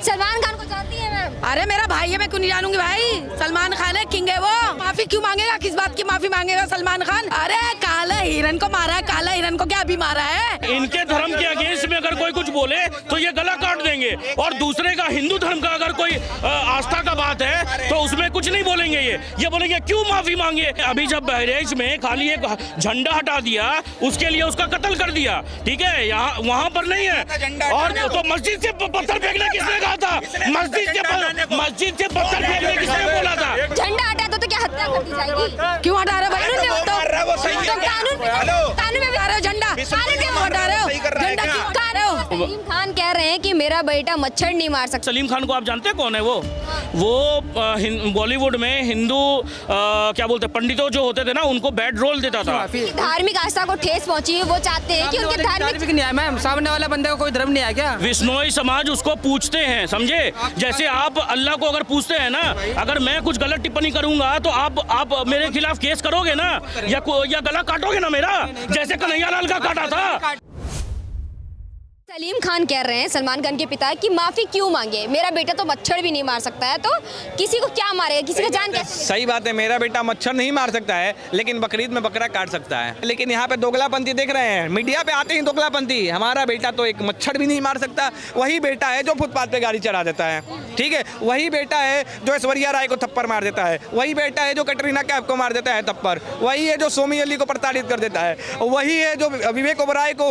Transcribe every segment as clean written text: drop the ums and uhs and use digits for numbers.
सलमान खान को जानती है मैम? अरे मेरा भाई है, मैं क्यों नहीं जानूंगी भाई। सलमान खान है, किंग है वो। माफी क्यों मांगेगा, किस बात की माफी मांगेगा सलमान खान? अरे काला हिरन को मारा है, काला हिरन को क्या अभी मारा है? इनके धर्म के अगेंस्ट में अगर कोई कुछ बोले तो ये गला काट देंगे, और दूसरे का हिंदू धर्म का अगर कोई आस्था का बात है तो उसमें कुछ नहीं बोलेंगे। ये बोलेंगे क्यों माफी मांगे। अभी जब बहराइच में खाली एक झंडा हटा दिया, उसके लिए उसका कत्ल कर दिया, ठीक है, यहाँ वहाँ पर नहीं है। और तो मस्जिद से पत्थर फेंकने किसने कहा था? मस्जिद से पत्थर फेंकने किसने बोला था? झंडा हटा तो क्या हत्या कर दी जाएगी? क्यों हटा रहे भाई? कानून में भी हटा रहे हो झंडा, क्यों हटा रहे हो झंडा, क्यों हटा रहे हो? सलीम खान कह रहे हैं कि मेरा बेटा मच्छर नहीं मार सकता। सलीम खान को आप जानते हैं कौन है वो? बॉलीवुड में हिंदू क्या बोलते हैं, पंडितों जो होते थे ना, उनको बैड रोल देता था। धार्मिक आस्था को ठेस पहुंची है, वो चाहते हैं कि उनके धार्मिक नहीं है मैम। सामने वाला बंदे को कोई धर्म नहीं है क्या? विश्नोई समाज उसको पूछते हैं, समझे? जैसे आप अल्लाह को अगर पूछते हैं ना, अगर मैं कुछ गलत टिप्पणी करूंगा तो आप मेरे खिलाफ केस करोगे ना, या गला काटोगे ना मेरा, जैसे कन्हैयालाल का काटा था। सलीम खान कह रहे हैं, सलमान खान के पिता, कि माफी क्यों मांगे, मेरा बेटा तो मच्छर भी नहीं मार सकता है, तो किसी को क्या मारेगा, किसी का जान कैसे? सही बात है, मेरा बेटा मच्छर नहीं मार सकता है, लेकिन बकरीद में बकरा काट सकता है। लेकिन यहाँ पे दोगलापंथी देख रहे हैं, मीडिया पे आते ही दोगलापंथी। हमारा बेटा तो एक मच्छर भी नहीं मार सकता। वही बेटा है जो फुटपाथ पे गाड़ी चढ़ा देता है, ठीक है। वही बेटा है जो ऐश्वर्या राय को थप्पड़ मार देता है। वही बेटा है जो कटरीना कैफ को मार देता है थप्पड़। वही है जो सोमी अली को प्रताड़ित कर देता है। वही है जो विवेक ओबराय को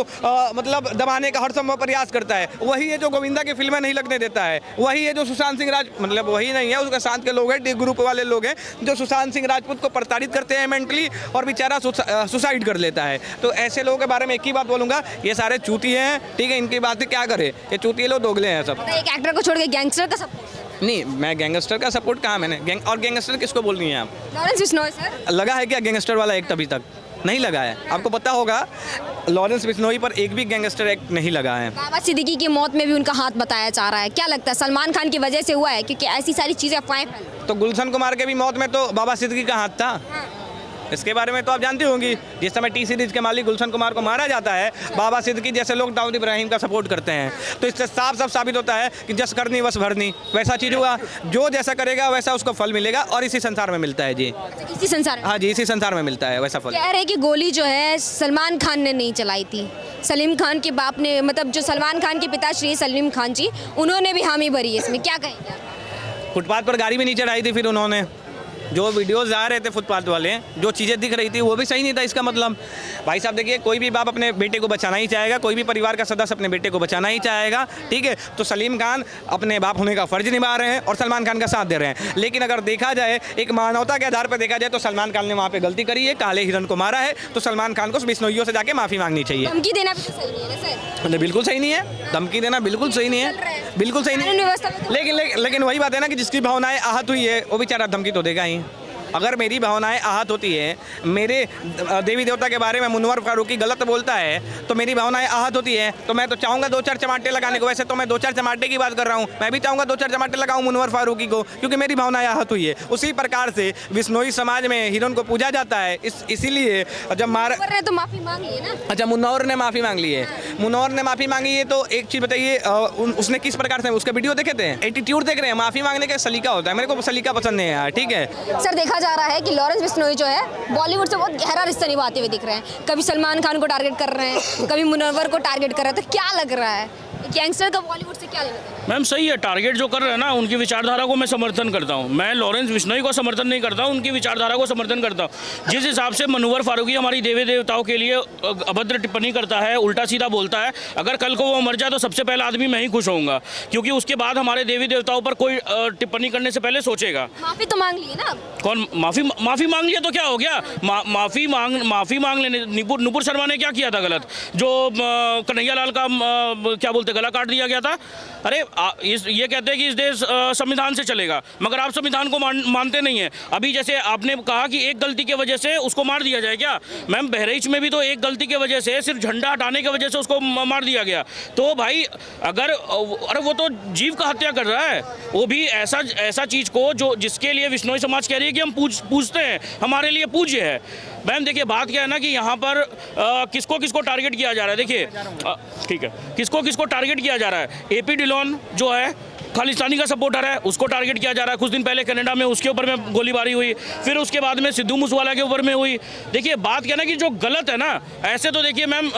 मतलब दबाने का हर संभव प्रयास करता है। वही है जो गोविंदा की फिल्में नहीं लगने देता है। वही है जो सुशांत सिंह मतलब वही नहीं है, उसके साथ के लोग हैं, डी ग्रुप वाले लोग हैं, जो सुशांत सिंह राजपूत को प्रताड़ित करते हैं मेंटली, और बेचारा सुसाइड कर लेता है। तो ऐसे लोगों के बारे में एक ही बात बोलूंगा, ये सारे चूतिए हैं, ठीक है। इनकी बात क्या करे, ये चूतिए लोग दोगले हैं सब। एक एक्टर को छोड़ के गैंगस्टर का सपोर्ट? नहीं, मैं गैंगस्टर का सपोर्ट कहा मैंने। और गैंगस्टर किसको बोल रही हैं आप? Lawrence Bishnoi sir. लगा है क्या गैंगस्टर वाला एक्ट अभी तक? नहीं लगा है। आपको पता होगा लॉरेंस बिश्नोई पर एक भी गैंगस्टर एक्ट नहीं लगा है। बाबा सिद्दीकी की मौत में भी उनका हाथ बताया जा रहा है, क्या लगता है सलमान खान की वजह से हुआ है? क्योंकि ऐसी सारी चीजें अफवाहें फैल। तो गुलशन कुमार के भी मौत में तो बाबा सिद्दीकी का हाथ था। इसके बारे में तो आप जानती होंगी। जिस समय टी सीरीज के मालिक गुलशन कुमार को मारा जाता है, बाबा सिद्दीकी जैसे लोग दाऊद इब्राहिम का सपोर्ट करते हैं। तो इससे साफ साबित होता है कि जस करनी वस भरनी, वैसा चीज़ हुआ। जो जैसा करेगा वैसा उसको फल मिलेगा, और इसी संसार में मिलता है जी। इसी संसार में? हाँ जी, इसी संसार में मिलता है वैसा फल। कह रहे हैं कि गोली जो है सलमान खान ने नहीं चलाई थी, सलीम खान के बाप ने, मतलब जो सलमान खान के पिताश्री सलीम खान जी, उन्होंने भी हामी भरी है इसमें, क्या कहेंगे? फुटपाथ पर गाड़ी भी नहीं चढ़ाई थी फिर उन्होंने। जो वीडियोस आ रहे थे फुटपाथ वाले, जो चीज़ें दिख रही थी वो भी सही नहीं था। इसका मतलब भाई साहब देखिए, कोई भी बाप अपने बेटे को बचाना ही चाहेगा, कोई भी परिवार का सदस्य अपने बेटे को बचाना ही चाहेगा, ठीक है। तो सलीम खान अपने बाप होने का फर्ज निभा रहे हैं और सलमान खान का साथ दे रहे हैं। लेकिन अगर देखा जाए, एक मानवता के आधार पर देखा जाए, तो सलमान खान ने वहाँ पर गलती करी है, काले हिरन को मारा है। तो सलमान खान को बिश्नोइयों से जाके माफ़ी मांगनी चाहिए। धमकी देना भी तो सही नहीं है ना सर? बिल्कुल सही नहीं है, धमकी देना बिल्कुल सही नहीं है, बिल्कुल सही नहीं है। लेकिन वही बात है ना कि जिसकी भावनाएं आहत हुई है वो बेचारा धमकी तो देगा ही। अगर मेरी भावनाएं आहत होती है, मेरे देवी देवता के बारे में मुनव्वर फारूकी गलत बोलता है, तो मेरी भावनाएं आहत होती है, तो मैं तो चाहूँगा 2-4 चमाटे लगाने को। वैसे तो मैं 2-4 चमाटे की बात कर रहा हूँ, मैं भी चाहूँगा 2-4 चमाटे लगाऊँ मुनव्वर फारूकी को, क्योंकि मेरी भावनाएं आहत हुई है। उसी प्रकार से बिश्नोई समाज में हिरन को पूजा जाता है, इसीलिए जब तो माफ़ी मांग ली ना। अच्छा, मुनव्वर ने माफ़ी मांग ली है। मुनव्वर ने माफ़ी मांगी है, तो एक चीज़ बताइए, उसने किस प्रकार से, उसका वीडियो देखे थे, एटीट्यूड देख रहे हैं। माफ़ी मांगने का सलीका होता है, मेरे को सलीका पसंद नहीं है यार, ठीक है सर। देखा जा रहा है कि लॉरेंस बिश्नोई जो है बॉलीवुड से बहुत गहरा रिश्ता निभाते हुए दिख रहे हैं। कभी सलमान खान को टारगेट कर रहे हैं, कभी मुनव्वर को टारगेट कर रहे हैं, तो क्या लग रहा है गैंगस्टर का बॉलीवुड से क्या लेना देना? मैम सही है, टारगेट जो कर रहे हैं ना, उनकी विचारधारा को मैं समर्थन करता हूँ। मैं लॉरेंस बिश्नोई को समर्थन नहीं करता हूँ, उनकी विचारधारा को समर्थन करता हूँ। जिस हिसाब से मुनव्वर फारूकी हमारी देवी देवताओं के लिए अभद्र टिप्पणी करता है, उल्टा सीधा बोलता है, अगर कल को वो मर जाए तो सबसे पहला आदमी मैं ही खुश होऊंगा, क्योंकि उसके बाद हमारे देवी देवताओं पर कोई टिप्पणी करने से पहले सोचेगा। माफ़ी तो मांग ली ना। कौन माफ़ी मांग लिया तो क्या हो गया? माफ़ी मांग लेने। नुपुर शर्मा ने क्या किया था गलत, जो कन्हैयालाल का क्या बोलते गला काट दिया गया था? अरे ये कहते हैं कि इस देश संविधान से चलेगा, मगर आप संविधान को मानते नहीं हैं। अभी जैसे आपने कहा कि एक गलती की वजह से उसको मार दिया जाए क्या? मैम बहराइच में भी तो एक गलती की वजह से, सिर्फ झंडा हटाने की वजह से उसको मार दिया गया। तो भाई अरे वो तो जीव का हत्या कर रहा है, वो भी ऐसा चीज़ को जो जिसके लिए बिश्नोई समाज कह रही है कि हम पूछते हैं, हमारे लिए पूज्य है। मैम देखिए, बात क्या है ना कि यहाँ पर किसको टारगेट किया जा रहा है। देखिए ठीक है, किसको टारगेट किया जा रहा है। एपी डिलॉन जो है, खालिस्तानी का सपोर्टर है, उसको टारगेट किया जा रहा है। कुछ दिन पहले कनाडा में उसके ऊपर में गोलीबारी हुई, फिर उसके बाद में सिद्धू मूसेवाला के ऊपर में हुई। देखिए बात क्या ना कि जो गलत है ना, ऐसे तो देखिए मैम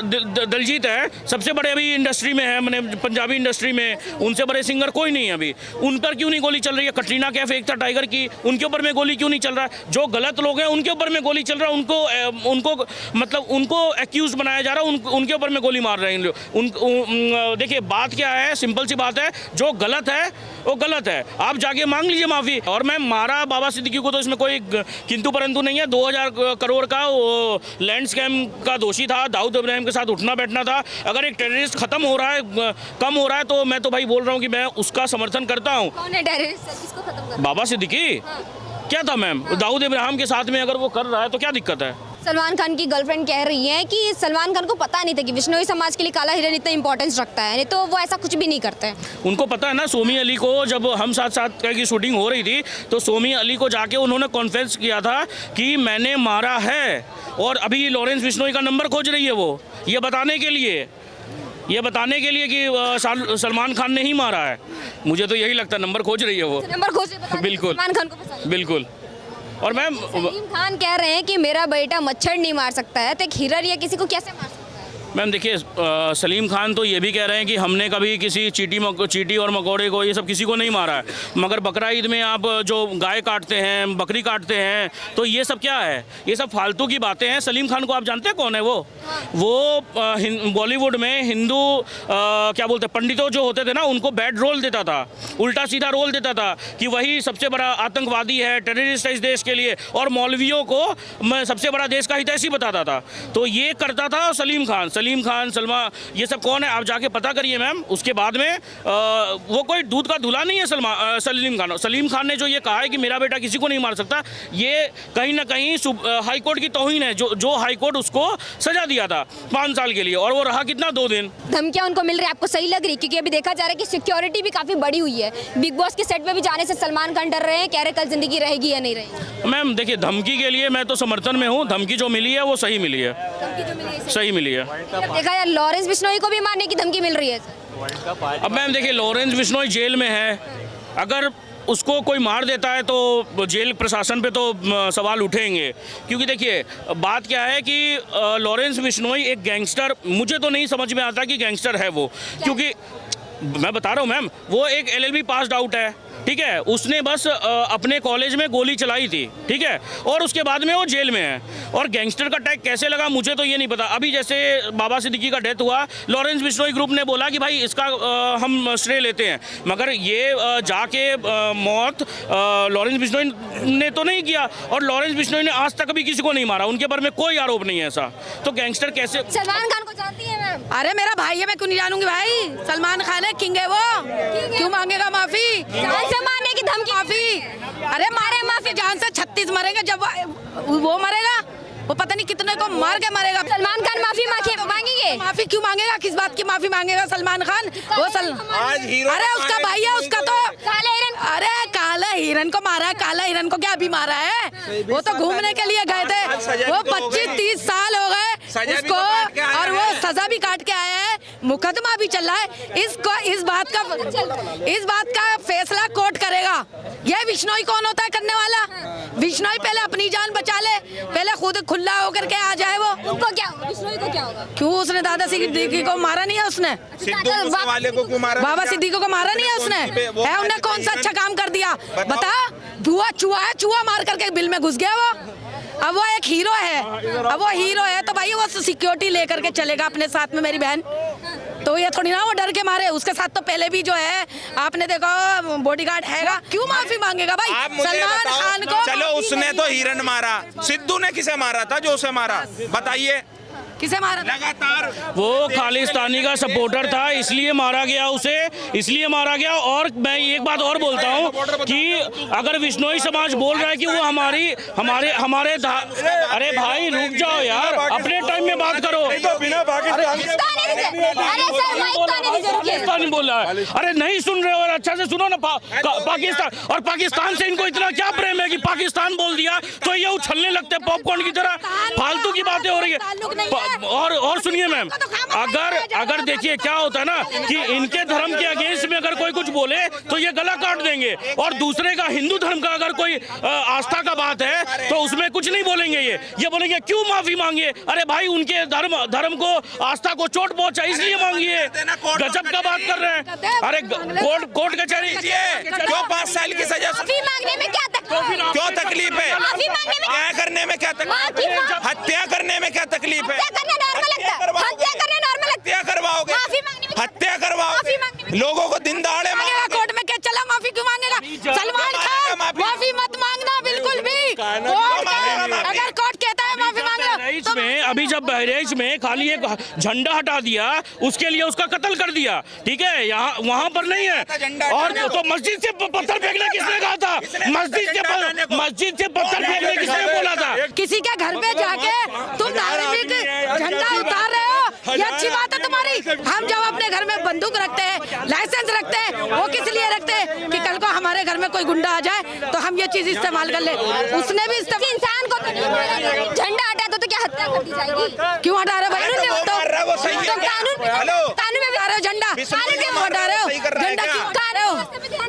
दिलजीत है, सबसे बड़े अभी इंडस्ट्री में है, मैंने पंजाबी इंडस्ट्री में, उनसे बड़े सिंगर कोई नहीं है अभी। उन पर क्यों नहीं गोली चल रही है? कटरीना कैफ एक था टाइगर की, उनके ऊपर में गोली क्यों नहीं चल रहा है? जो गलत लोग हैं उनके ऊपर में गोली चल रहा है, उनको मतलब उनको एक्यूज बनाया जा रहा है, उनके ऊपर में गोली मार रहे हैं लोग। देखिए बात क्या है, सिंपल सी बात है, जो गलत है वो गलत है, आप जाके मांग लीजिए माफ़ी। और मैं मारा बाबा सिद्दीकी को तो इसमें कोई किंतु परंतु नहीं है। 2000 करोड़ का वो लैंड स्कैम का दोषी था, दाऊद इब्राहिम के साथ उठना बैठना था। अगर एक टेररिस्ट खत्म हो रहा है, कम हो रहा है, तो मैं तो भाई बोल रहा हूँ कि मैं उसका समर्थन करता हूँ। कौन है टेररिस्ट? किसको खत्म कर? बाबा सिद्दीकी क्या था मैम? दाऊद इब्राहिम के साथ में अगर वो कर रहा है तो क्या दिक्कत है? सलमान खान की गर्लफ्रेंड कह रही है कि सलमान खान को पता नहीं था कि बिश्नोई समाज के लिए काला हिरन इतना इंपॉर्टेंस रखता है, नहीं तो वो ऐसा कुछ भी नहीं करते। उनको पता है ना, सोमी अली को जब हम साथ साथ की शूटिंग हो रही थी तो सोमी अली को जाके उन्होंने कॉन्फ्रेंस किया था कि मैंने मारा है। और अभी लॉरेंस बिश्नोई का नंबर खोज रही है वो, ये बताने के लिए कि सलमान खान ने ही मारा है। मुझे तो यही लगता है, नंबर खोज रही है वो, नंबर खोज रही है, बिल्कुल सलमान खान को पसंद है। बिल्कुल। और मैम सलीम खान कह रहे हैं कि मेरा बेटा मच्छर नहीं मार सकता है, तो एक हिरन या किसी को कैसे मार सकता है? मैम देखिए, सलीम खान तो ये भी कह रहे हैं कि हमने कभी किसी चींटी और मकोड़े को, ये सब किसी को नहीं मारा है। मगर बकरा ईद में आप जो गाय काटते हैं, बकरी काटते हैं, तो ये सब क्या है? ये सब फालतू की बातें हैं। सलीम खान को आप जानते हैं कौन है वो? बॉलीवुड में हिंदू क्या बोलते हैं, पंडितों जो होते थे ना, उनको बैड रोल देता था, उल्टा सीधा रोल देता था कि वही सबसे बड़ा आतंकवादी है, टेररिस्ट है इस देश के लिए, और मौलवियों को सबसे बड़ा देश का हितैषी बताता था। तो ये करता था सलीम खान, सलमा, ये सब कौन है आप जाके पता करिए मैम। उसके बाद में वो कोई दूध का धुला नहीं है सलीम खान ने जो ये कहा है कि मेरा बेटा किसी को नहीं मार सकता, ये कहीं ना कहीं हाई कोर्ट की तौहीन है, जो हाई कोर्ट उसको सजा दिया था 5 साल के लिए, और वो रहा कितना, 2 दिन। धमकियां उनको मिल रही है, आपको सही लग रही? क्योंकि अभी देखा जा रहा है कि सिक्योरिटी भी काफी बड़ी हुई है। बिग बॉस के सेट पे भी जाने से सलमान खान डर रहे हैं, कह रहे कल जिंदगी रहेगी या नहीं रहेगी। मैम देखिए, धमकी के लिए मैं तो समर्थन में हूँ। धमकी जो मिली है वो सही मिली है, सही मिली है। अब देखा यार, लॉरेंस बिश्नोई को भी मारने की धमकी मिल रही है। अब मैम देखिए, लॉरेंस बिश्नोई जेल में है, अगर उसको कोई मार देता है तो जेल प्रशासन पे तो सवाल उठेंगे। क्योंकि देखिए बात क्या है कि लॉरेंस बिश्नोई एक गैंगस्टर, मुझे तो नहीं समझ में आता कि गैंगस्टर है वो, क्योंकि मैं बता रहा हूँ मैम, वो एक LLB पास्ड आउट है, ठीक है, उसने बस अपने कॉलेज में गोली चलाई थी, ठीक है, और उसके बाद में वो जेल में है। और गैंगस्टर का टैग कैसे लगा मुझे तो ये नहीं पता। अभी जैसे बाबा सिद्दीकी का डेथ हुआ, लॉरेंस बिश्नोई ग्रुप ने बोला कि भाई इसका हम श्रेय लेते हैं, मगर ये जाके मौत लॉरेंस बिश्नोई ने तो नहीं किया, और लॉरेंस बिश्नोई ने आज तक भी किसी को नहीं मारा, उनके बारे में कोई आरोप नहीं है ऐसा। तो गैंगस्टर कैसे? सलमान खान को जानती है मैम? अरे मेरा भाई है, मैं क्यों नहीं जानूंगी भाई? सलमान खान है, किंग है वो, क्यों मांगेगा माफी? जान से मारने की धमकी। माफी? अरे मारे माफी, जान से 36 मरेंगे, जब वो मरेगा वो पता नहीं कितने को मार के मरेगा। सलमान खान माफी मांगेंगे? माफी क्यों मांगेगा? किस बात की माफी मांगेगा सलमान खान? वो आज हीरो, अरे उसका भाई है, उसका तो काले हिरन। अरे काला हिरन को मारा है। काला हिरन को क्या अभी मारा है? वो तो घूमने के लिए गए थे, वो 25-30 साल हो गए उसको, और वो सजा भी काट के आया है, मुकदमा भी चल रहा है। इस बात का फैसला कोर्ट करेगा। ये बिश्नोई कौन होता है करने वाला? बिश्नोई पहले अपनी जान बचा ले, पहले खुद खुला होकर के आ जाए। वो उनको क्या होगा? बिश्नोई को क्या होगा? क्यों उसने दादा सिद्दीकी को मारा नहीं है? उसने वाले को क्यों मारा? बाबा सिद्दीकी को मारा नहीं है उसने? है उन्हें कौन सा अच्छा काम कर दिया बता? चूहा है, चूहा मार करके बिल में घुस गया वो। अब वो एक हीरो है, तो भाई वो सिक्योरिटी लेकर के चलेगा अपने साथ में, मेरी बहन। तो ये थोड़ी ना वो डर के मारे, उसके साथ तो पहले भी जो है आपने देखो बॉडीगार्ड हैगा, क्यों माफी मांगेगा भाई? सलमान खान को चलो उसने तो हिरन मारा, सिद्धू ने किसे मारा था जो उसे मारा? बताइए किसे मारा? लगातार वो खालिस्तानी का सपोर्टर था, इसलिए मारा गया उसे, इसलिए मारा गया। और मैं एक बात और बोलता हूँ कि अगर बिश्नोई समाज बोल रहा है कि वो हमारे अरे भाई रुक जाओ यार, अपने टाइम में बात करो। पाकिस्तानी बोल रहा है, अरे नहीं सुन रहे हो? और अच्छा से सुनो ना, पाकिस्तान, और पाकिस्तान से इनको इतना क्या प्रेम है कि पाकिस्तान बोल दिया तो ये उछलने लगते हैं पॉपकॉर्न की तरह। फालतू की बातें हो रही है। और सुनिए मैम, अगर देखिए क्या होता है ना कि इनके धर्म के अगेंस्ट में अगर कोई कुछ बोले तो ये गला काट देंगे, और दूसरे का हिंदू धर्म का अगर कोई आस्था का बात है तो उसमें कुछ नहीं बोलेंगे। ये बोलेंगे क्यों माफी मांगिए। अरे भाई उनके धर्म को, आस्था को चोट पहुंचा इसलिए मांगिए। गजब का बात कर रहे हैं। अरे कोर्ट कचहरी क्यों 5 साल की सजा? माफी मांगने में क्या तकलीफ है? क्यों तकलीफ है? माफी मांगने में क्या करने में क्या तकलीफ है? हत्या करने में क्या तकलीफ है? हत्या करना नॉर्मल लगता है। हत्या करना नॉर्मल लगता है। हत्या करवाओगे? माफी मांगने में हत्या करवाओगे? लोगों को दिन दहाड़े कोर्ट में क्या चला, माफी क्यों मांगेगा? सलमान खान माफी मत मांगना बिल्कुल भी। अगर कोर्ट कहता है माफी मांगना बहरेच में, अभी जब बहरेच में खाली एक झंडा हटा दिया उसके लिए उसका कत्ल कर दिया, ठीक है, यहाँ वहाँ पर नहीं है। और तो मस्जिद से पत्थर फेंकना किसने कहा था? मस्जिद से पत्थर फेंकने किसने बोला था? किसी के घर पे जाके तुम धार्मिक झंडा उतार रहे हो, ये अच्छी बात है तुम्हारी। हम जब अपने घर में बंदूक रखते हैं, लाइसेंस रखते हैं, वो किस लिए रखते हैं कि कल को हमारे घर में कोई गुंडा आ जाए तो हम ये चीज इस्तेमाल कर ले। उसने भी इंसान को तो नहीं बोला, झंडा हटा तो क्या हत्या कर दी जाएगी? क्यों हटा रहे भाई? कानून में भी हटा रहे हो झंडा, क्यों हटा रहे हो झंडा? क्यों हटा रहे हो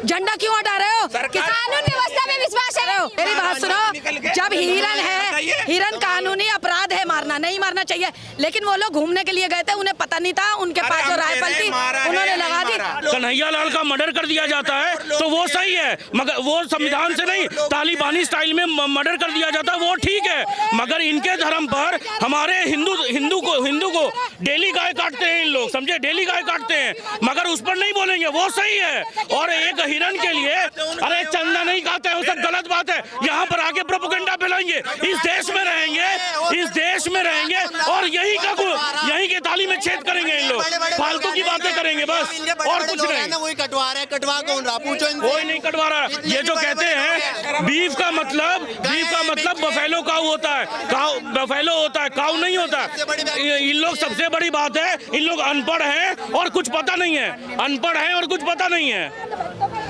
झंडा? क्यों हटा रहे हो? कानून व्यवस्था में विश्वास है। मेरी बात सुनो, जब हिरन है, हिरन कानूनी अपराध है, मारना नहीं मारना चाहिए, लेकिन वो लोग घूमने के लिए गए थे, उन्हें पता नहीं था, उनके पास जो राइफल थी उन्होंने लगा दी। कन्हैया लाल का मर्डर कर दिया जाता है तो वो सही है, मगर वो संविधान से नहीं, तालिबानी स्टाइल में मर्डर कर दिया जाता है वो ठीक है, मगर इनके धर्म पर हमारे हिंदू को डेली गाय काटते हैं इन लोग, समझे, डेली गाय काटते हैं, मगर उस पर नहीं बोलेंगे, वो सही है। और एक हिरन के लिए अरे चंदा नहीं खाते हैं, वो सब गलत बात है। यहाँ पर आके प्रोपेगेंडा फैलाएंगे, इस देश में रहेंगे और यही के ताली में छेद करेंगे इन लोग, फालतू की बातें करेंगे बस, और कुछ नहीं। वही कटवा रहे हैं, कटवा कौन रहा? पूछो इनसे। कोई नहीं कटवा रहा। ये जो कहते हैं बीफ का मतलब बफेलो काऊ होता है, बफेलो होता है, काऊ नहीं होता। इन लोग सबसे बड़ी बात है, इन लोग अनपढ़ हैं और कुछ पता नहीं है, अनपढ़ हैं और कुछ पता नहीं है।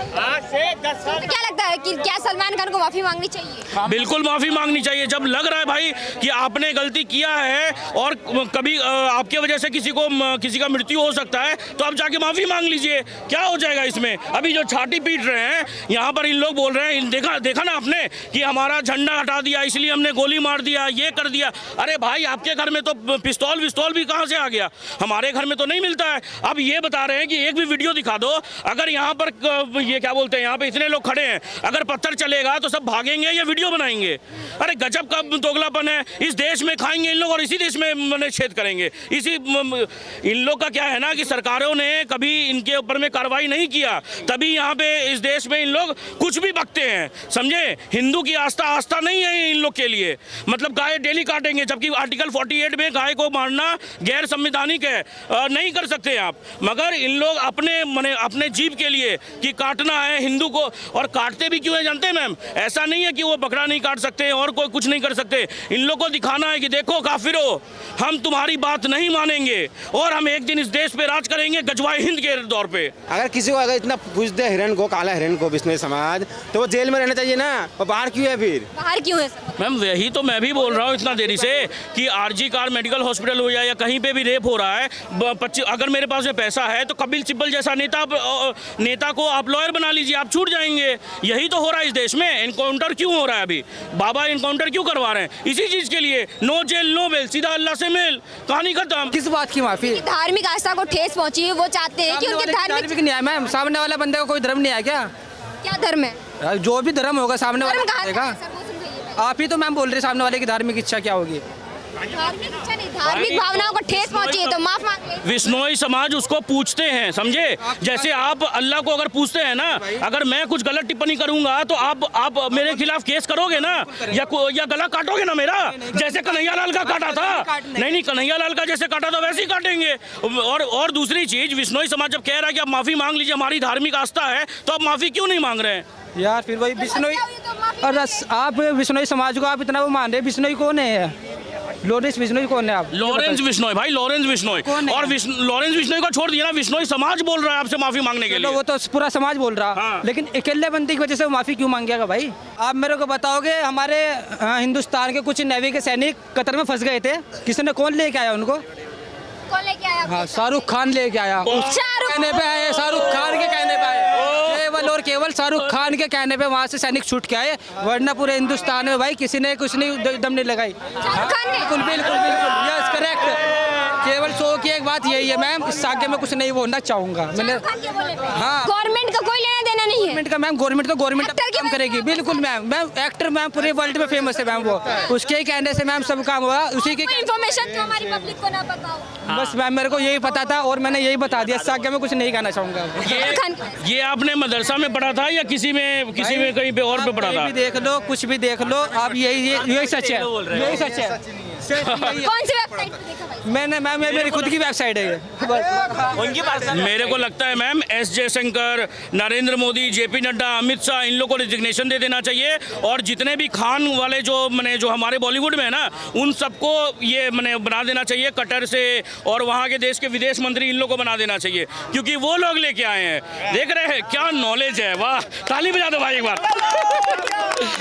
तो क्या लगता है कि क्या सलमान खान को माफी मांगनी चाहिए? बिल्कुल माफी मांगनी चाहिए। जब लग रहा है भाई कि आपने गलती किया है और कभी आपके वजह से किसी का मृत्यु हो सकता है तो आप जाके माफी मांग लीजिए, क्या हो जाएगा इसमें? अभी जो छाती पीट रहे हैं यहाँ पर इन लोग बोल रहे हैं, देखा ना आपने कि हमारा झंडा हटा दिया इसलिए हमने गोली मार दिया, ये कर दिया। अरे भाई आपके घर में तो पिस्तौल भी कहाँ से आ गया? हमारे घर में तो नहीं मिलता है। अब ये बता रहे हैं कि एक भी वीडियो दिखा दो, अगर यहाँ पर ये क्या बोलते हैं, यहाँ पे इतने लोग खड़े हैं, अगर पत्थर चलेगा तो सब भागेंगे या वीडियो बनाएंगे? अरे गजब का दोगलापन है। इस देश में खाएंगे इन लोग और इसी देश में छेद करेंगे। इन लोग का क्या है ना कि सरकारों ने कभी इनके ऊपर में कार्रवाई नहीं किया, तभी यहाँ पे इस देश में इन लोग कुछ भी बकते हैं, समझे। हिंदू की आस्था नहीं है इन लोग के लिए, मतलब गाय डेली काटेंगे, जबकि आर्टिकल 48 में गाय को मारना गैर संवैधानिक है, नहीं कर सकते आप। मगर इन लोग अपने जीव के लिए कि काटना है हिंदू को, और काटते भी क्यों है जानते हैं मैम? ऐसा नहीं है कि वो बकरा नहीं काट सकते और कोई कुछ नहीं कर सकते। इन लोग को दिखाना है कि देखो काफिरो, हम तुम्हारी बात नहीं मानेंगे और हम एक दिन इस देश पे राज करेंगे, गजवाए हिंद के दौर पे। अगर किसी को अगर इतना पूछ दे हिरन को, काला हिरन को, बिश्नोई समाज, तो वो जेल में रहना चाहिए ना, और बाहर क्यों है फिर? बाहर क्यों है? मैम वही तो मैं भी बोल रहा हूँ इतना देरी से कि आरजी कार मेडिकल हॉस्पिटल हो जाए या कहीं पे भी रेप हो रहा है, अगर मेरे पास में पैसा है तो कपिल सिब्बल जैसा नेता को आप लॉयर बना लीजिए, आप छूट जाएंगे। यही तो हो रहा है इस देश में। एनकाउंटर क्यों हो रहा है? अभी बाबा एनकाउंटर क्यों करवा रहे हैं? इसी चीज के लिए, नो जेल नो बेल, सीधा अल्लाह से मेल, कहानी खत्म। किस बात की माफी? धार्मिक आस्था को ठेस पहुंची है, वो चाहते हैं कि उनके धार्मिक नहीं है मैम। सामने वाला बंदे को कोई धर्म नहीं है क्या? क्या धर्म है? जो भी धर्म होगा सामने वाला धर्म आप ही तो मैम बोल रहे सामने वाले की धार्मिक इच्छा क्या होगी? धार्मिक इच्छा नहीं, धार्मिक भावनाओं को ठेस पहुंची है तो माफ मांग ले। विश्नोई समाज उसको पूछते हैं, समझे। जैसे आप अल्लाह को अगर पूछते हैं ना, अगर मैं कुछ गलत टिप्पणी करूंगा तो आप मेरे खिलाफ केस करोगे ना, या गला काटोगे ना मेरा, जैसे कन्हैया लाल का काटा था। नहीं, कन्हैया लाल का जैसे काटा था वैसे ही काटेंगे। और दूसरी चीज, विश्नोई समाज जब कह रहा है कि आप माफी मांग लीजिए, हमारी धार्मिक आस्था है, तो आप माफी क्यों नहीं मांग रहे हैं? यार फिर वही बिश्नोई, और आप बिश्नोई समाज को आप इतना वो मान रहे, बिश्नोई कौन है? लॉरेंस बिश्नोई कौन है आप? लॉरेंस बिश्नोई भाई, लॉरेंस बिश्नोई। कौन है? और लॉरेंस बिश्नोई को छोड़ दिया ना, बिश्नोई समाज बोल रहा है आपसे माफी मांगने के चलो लिए। वो तो पूरा समाज बोल रहा, हाँ। लेकिन अकेले बंदी की वजह से वो माफी क्यों मांगेगा भाई? आप मेरे को बताओगे, हमारे हिंदुस्तान के कुछ नेवी के सैनिक कतर में फंस गए थे, किसी ने कौन लेके आया उनको? कौन लेके आया आपको? हाँ, शाहरुख खान लेके आया। शाहरुख कहने पे आए, शाहरुख खान के कहने पे आए, केवल और केवल शाहरुख खान के कहने पे वहाँ से सैनिक छूट के आए, वरना पूरे हिंदुस्तान में भाई किसी ने कुछ नहीं दम नहीं लगाई। शाहरुख खान ने? बिल्कुल बिल्कुल बिल्कुल, यस करेक्ट। केवल शो की एक बात यही है मैम, इस आगे में कुछ नहीं बोलना चाहूंगा मैंने। शाहरुख खान के बोले पे? हाँ। गवर्नमेंट का कोई लेना देना नहीं है। गवर्नमेंट का मैम, गवर्नमेंट तो गवर्नमेंट Actor की काम बात करेगी, कर बिल्कुल मैम। मैम एक्टर मैम पूरे वर्ल्ड में फेमस है मैम, वो उसके ही कहने से मैम सब काम हुआ, उसी के। कोई इन्फॉर्मेशन जो हमारी पब्लिक को ना पता हो। बस मैम मेरे को यही पता था और मैंने यही बता दिया, इससे आगे मैं कुछ नहीं कहना चाहूंगा। शाहरुख खान की- ये आपने मदरसा में पढ़ा था या किसी में कहीं पे और पे पढ़ा आप था? कहीं भी देख लो, कुछ भी देख लो, आप यही सच है, यही सच है। कौन सी वेबसाइट पे देखा भाई? मैंने मैम मेरी खुद की वेबसाइट है ये। मेरे को लगता है ma'am S Jaishankar, Narendra Modi, JP Nadda, Amit Shah, इन लोगों को रिजिग्नेशन दे देना चाहिए। और जितने भी खान वाले जो हमारे बॉलीवुड में है ना, उन सबको ये बना देना चाहिए कटर से, और वहाँ के देश के विदेश मंत्री इन लोग को बना देना चाहिए, क्योंकि वो लोग लेके आए हैं। देख रहे हैं क्या नॉलेज है, वाह, ताली बजा दो भाई एक बार।